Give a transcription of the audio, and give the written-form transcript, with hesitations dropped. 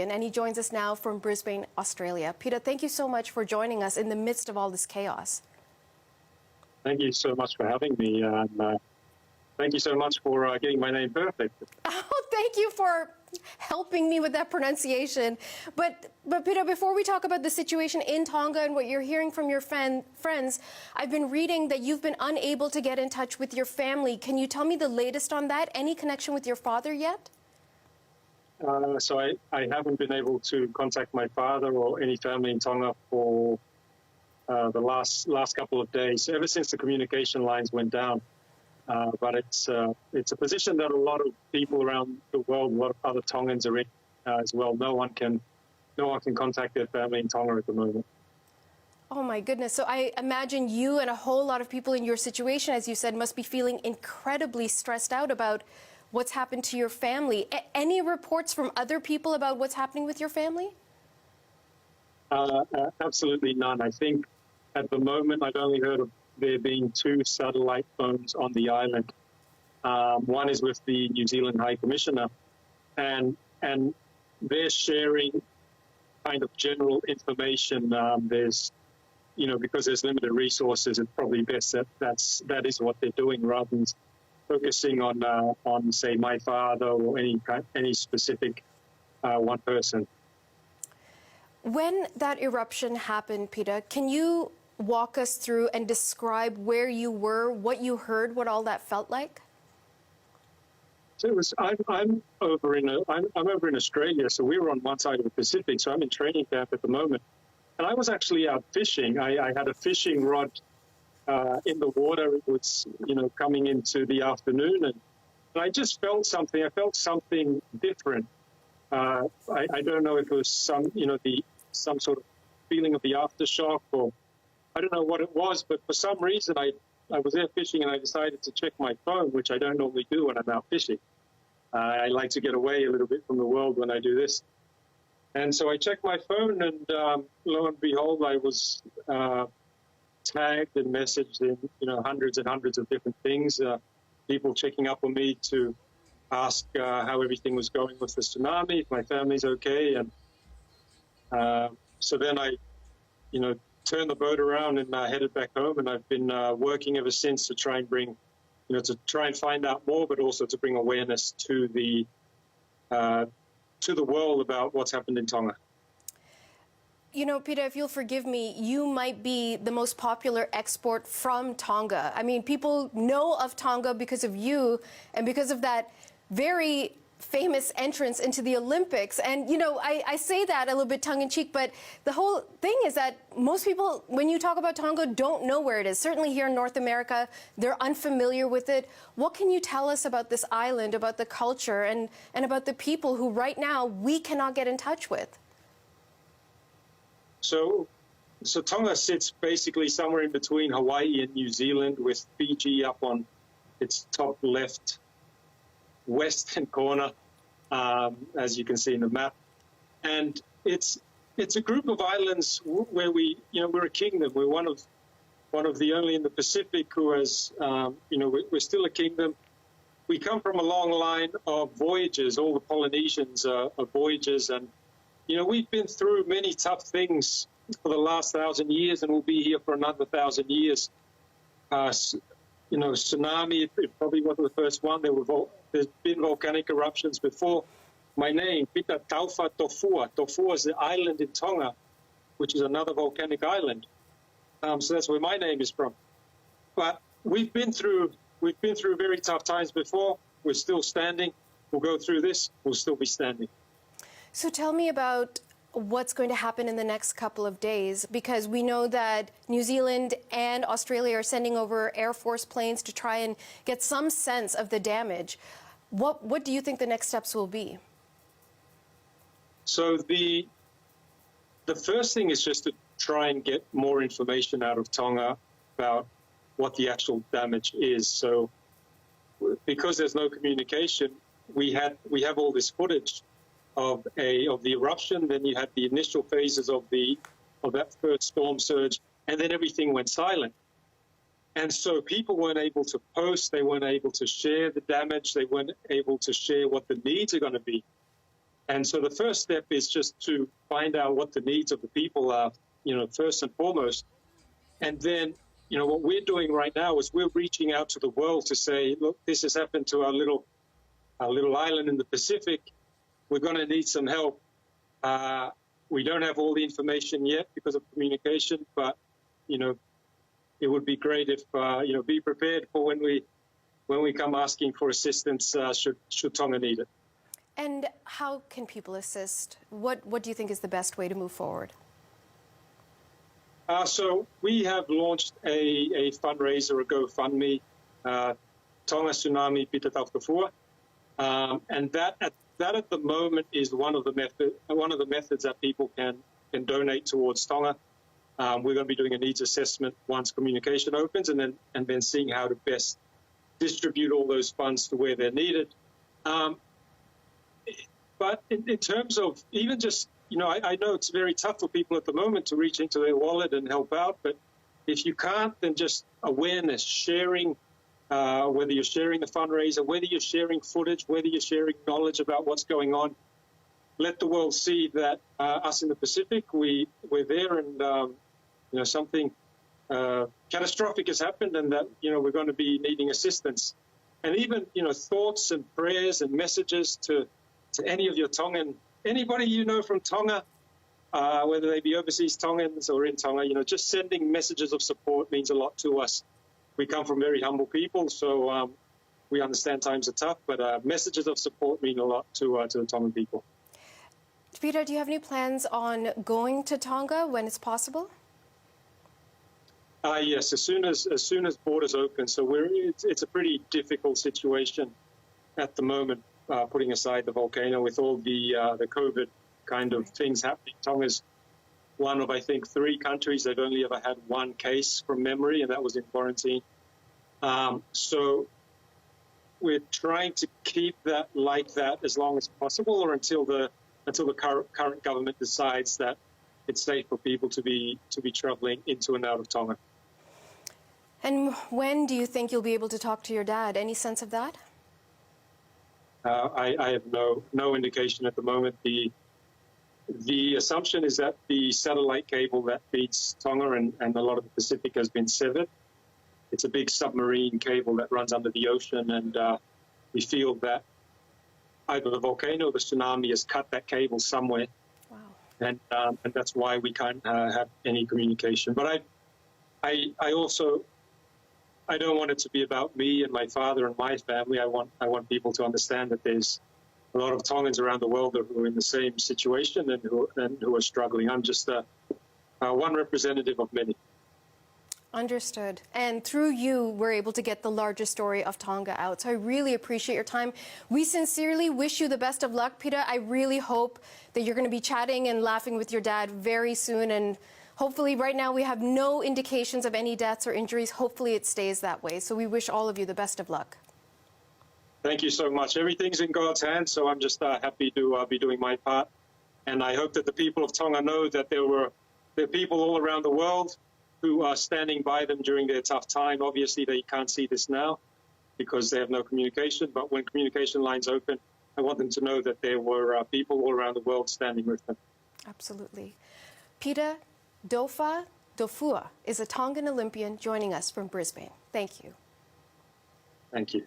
And he joins us now from Brisbane, Australia. Peter, thank you so much for joining us in the midst of all this chaos. Thank you so much for having me. Thank you so much for getting my name perfect. Oh, thank you for helping me with that pronunciation. But Peter, before we talk about the situation in Tonga and what you're hearing from your friends, I've been reading that you've been unable to get in touch with your family. Can you tell me the latest on that? Any connection with your father yet? So I haven't been able to contact my father or any family in Tonga for the last couple of days, ever since the communication lines went down. But it's a position that a lot of people around the world, a lot of other Tongans are in as well. No one can contact their family in Tonga at the moment. Oh my goodness. So I imagine you and a whole lot of people in your situation, as you said, must be feeling incredibly stressed out about what's happened to your family. Any reports from other people about what's happening with your family? Absolutely none. I think at the moment I've only heard of there being 2 satellite phones on the island. One is with the New Zealand High Commissioner, and they're sharing kind of general information. There's, because there's limited resources, it's probably best that is what they're doing rather than focusing on say my father or any specific one person. When that eruption happened, Peter, can you walk us through and describe where you were, what you heard, what all that felt like? So it was. I'm over in Australia, so we were on one side of the Pacific. So I'm in training camp at the moment, and I was actually out fishing. I had a fishing rod in the water. It was coming into the afternoon, and I just felt something. I felt something different. I don't know if it was some sort of feeling of the aftershock, or I don't know what it was, but for some reason I was there fishing and I decided to check my phone, which I don't normally do when I'm out fishing. I like to get away a little bit from the world when I do this. And so I checked my phone, and lo and behold, I was tagged and messaged in hundreds and hundreds of different things. People checking up on me to ask how everything was going with the tsunami, if my family's okay, and so then I, turned the boat around and headed back home, and I've been working ever since to try and bring, to try and find out more, but also to bring awareness to the world about what's happened in Tonga. Peter, if you'll forgive me, you might be the most popular export from Tonga. I mean, people know of Tonga because of you and because of that very famous entrance into the Olympics. And, I say that a little bit tongue-in-cheek, but the whole thing is that most people, when you talk about Tonga, don't know where it is. Certainly here in North America, they're unfamiliar with it. What can you tell us about this island, about the culture, and about the people who right now we cannot get in touch with? So Tonga sits basically somewhere in between Hawaii and New Zealand, with Fiji up on its top left western corner, as you can see in the map. And it's a group of islands where we're a kingdom. We're one of the only in the Pacific who has, we're still a kingdom. We come from a long line of voyagers. All the Polynesians are voyagers, and we've been through many tough things for the last 1,000 years, and we'll be here for another 1,000 years. Tsunami, it probably wasn't the first one. There's been volcanic eruptions before. My name, Pita Taufa Tofua. Tofua is the island in Tonga, which is another volcanic island. So that's where my name is from. But we've been through very tough times before. We're still standing. We'll go through this. We'll still be standing. So tell me about what's going to happen in the next couple of days, because we know that New Zealand and Australia are sending over Air Force planes to try and get some sense of the damage. What do you think the next steps will be? So the first thing is just to try and get more information out of Tonga about what the actual damage is. So because there's no communication, we have all this footage of the eruption. Then you had the initial phases of that first storm surge, and then everything went silent. And so people weren't able to post, they weren't able to share the damage, they weren't able to share what the needs are going to be. And so the first step is just to find out what the needs of the people are, first and foremost. And then, what we're doing right now is we're reaching out to the world to say, look, this has happened to our little island in the Pacific. We're going to need some help. We don't have all the information yet because of communication, but, it would be great if, be prepared for when we come asking for assistance, should Tonga need it. And how can people assist? What do you think is the best way to move forward? So we have launched a fundraiser, a GoFundMe, Tonga Tsunami Pita Tautafua, and that at the moment is one of the methods that people can donate towards Tonga. We're going to be doing a needs assessment once communication opens, and then seeing how to best distribute all those funds to where they're needed. But in terms of even just, I know it's very tough for people at the moment to reach into their wallet and help out, but if you can't, then just awareness, sharing, whether you're sharing the fundraiser, whether you're sharing footage, whether you're sharing knowledge about what's going on, let the world see that us in the Pacific, we're there, and something catastrophic has happened, and that we're going to be needing assistance, and even thoughts and prayers and messages to any of your Tongan, anybody from Tonga, whether they be overseas Tongans or in Tonga, just sending messages of support means a lot to us. We come from very humble people, so we understand times are tough, but messages of support mean a lot to the Tongan people. Peter, do you have any plans on going to Tonga when it's possible? Yes, as soon as borders open. So it's a pretty difficult situation at the moment, putting aside the volcano with all the COVID kind of things happening. Tonga's one of, I think, 3 countries that only ever had 1 case from memory, and that was in quarantine. So we're trying to keep that like that as long as possible, or until the current government decides that it's safe for people to be traveling into and out of Tonga. And when do you think you'll be able to talk to your dad? Any sense of that? I have no indication at the moment. The assumption is that the satellite cable that feeds Tonga and a lot of the Pacific has been severed. It's a big submarine cable that runs under the ocean, and we feel that either the volcano or the tsunami has cut that cable somewhere. Wow. And that's why we can't have any communication. But I also, I don't want it to be about me and my father and my family. I want people to understand that there's a lot of Tongans around the world who are in the same situation and who are struggling. I'm just one representative of many. Understood. And through you, we're able to get the larger story of Tonga out. So I really appreciate your time. We sincerely wish you the best of luck, Peter. I really hope that you're going to be chatting and laughing with your dad very soon. And hopefully right now we have no indications of any deaths or injuries. Hopefully it stays that way. So we wish all of you the best of luck. Thank you so much. Everything's in God's hands, so I'm just happy to be doing my part. And I hope that the people of Tonga know that there are people all around the world who are standing by them during their tough time. Obviously, they can't see this now because they have no communication. But when communication lines open, I want them to know that there were people all around the world standing with them. Absolutely. Peter Tautafua is a Tongan Olympian joining us from Brisbane. Thank you. Thank you.